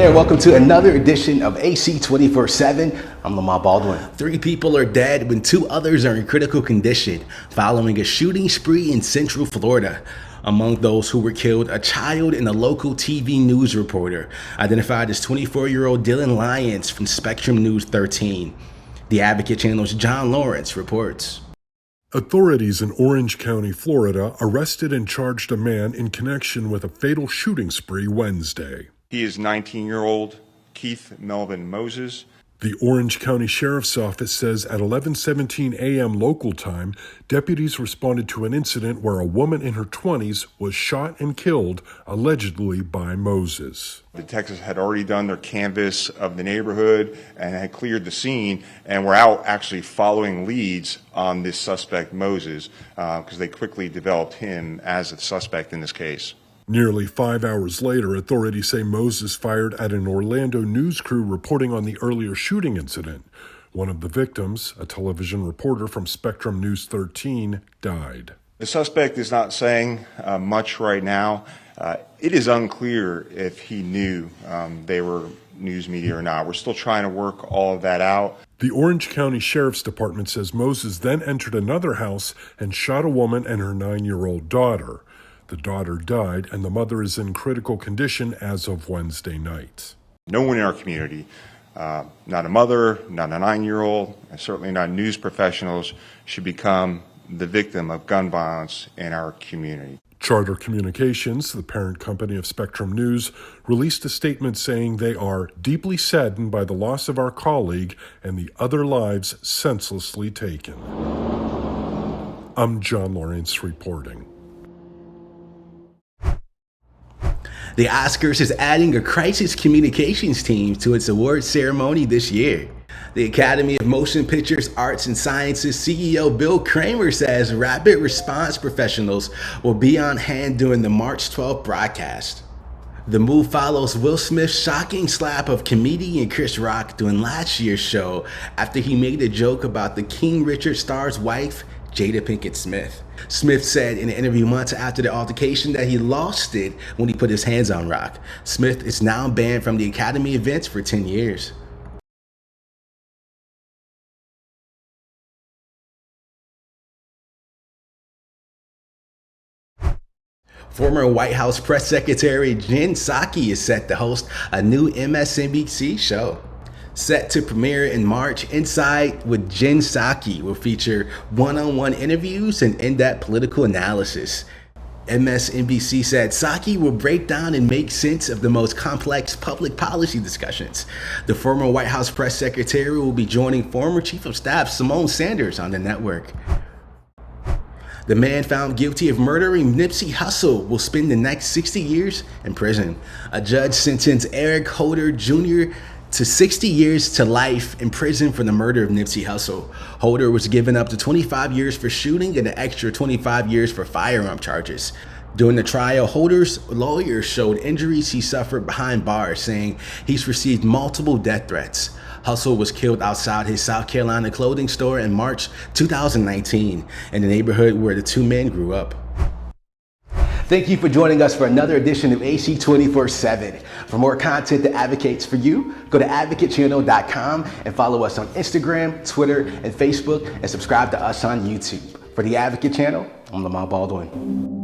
there, welcome to another edition of AC 24/7. I'm Lamar Baldwin. 3 people are dead when 2 others are in critical condition following a shooting spree in Central Florida. Among those who were killed, a child and a local TV news reporter, identified as 24-year-old Dylan Lyons from Spectrum News 13. The Advocate Channel's John Lawrence reports. Authorities in Orange County, Florida, arrested and charged a man in connection with a fatal shooting spree Wednesday. He is 19-year-old Keith Melvin Moses. The Orange County Sheriff's Office says at 11:17 a.m. local time, deputies responded to an incident where a woman in her 20s was shot and killed, allegedly by Moses. Detectives had already done their canvass of the neighborhood and had cleared the scene, and were out actually following leads on this suspect, Moses, because they quickly developed him as a suspect in this case. Nearly 5 hours later, authorities say Moses fired at an Orlando news crew reporting on the earlier shooting incident. One of the victims, a television reporter from Spectrum News 13, died. The suspect is not saying much right now. It is unclear if he knew they were news media or not. We're still trying to work all of that out. The Orange County Sheriff's Department says Moses then entered another house and shot a woman and her 9-year-old daughter. The daughter died, and the mother is in critical condition as of Wednesday night. No one in our community, not a mother, not a 9-year-old, and certainly not news professionals, should become the victim of gun violence in our community. Charter Communications, the parent company of Spectrum News, released a statement saying they are deeply saddened by the loss of our colleague and the other lives senselessly taken. I'm John Lawrence reporting. The Oscars is adding a crisis communications team to its awards ceremony this year. The Academy of Motion Pictures Arts and Sciences CEO Bill Kramer says rapid response professionals will be on hand during the March 12th broadcast. The move follows Will Smith's shocking slap of comedian Chris Rock during last year's show after he made a joke about the King Richard star's wife, Jada Pinkett Smith. Smith said in an interview months after the altercation that he lost it when he put his hands on Rock. Smith is now banned from the Academy events for 10 years. Former White House Press Secretary Jen Psaki is set to host a new MSNBC show. Set to premiere in March, Inside with Jen Psaki will feature one-on-one interviews and in-depth political analysis. MSNBC said Psaki will break down and make sense of the most complex public policy discussions. The former White House press secretary will be joining former Chief of Staff Simone Sanders on the network. The man found guilty of murdering Nipsey Hussle will spend the next 60 years in prison. A judge sentenced Eric Holder Jr. to 60 years to life in prison for the murder of Nipsey Hussle. Holder was given up to 25 years for shooting and an extra 25 years for firearm charges. During the trial, Holder's lawyer showed injuries he suffered behind bars, saying he's received multiple death threats. Hussle was killed outside his South Carolina clothing store in March 2019 in the neighborhood where the 2 men grew up. Thank you for joining us for another edition of AC 24/7. For more content that advocates for you, go to advocatechannel.com and follow us on Instagram, Twitter, and Facebook, and subscribe to us on YouTube. For the Advocate Channel, I'm Lamar Baldwin.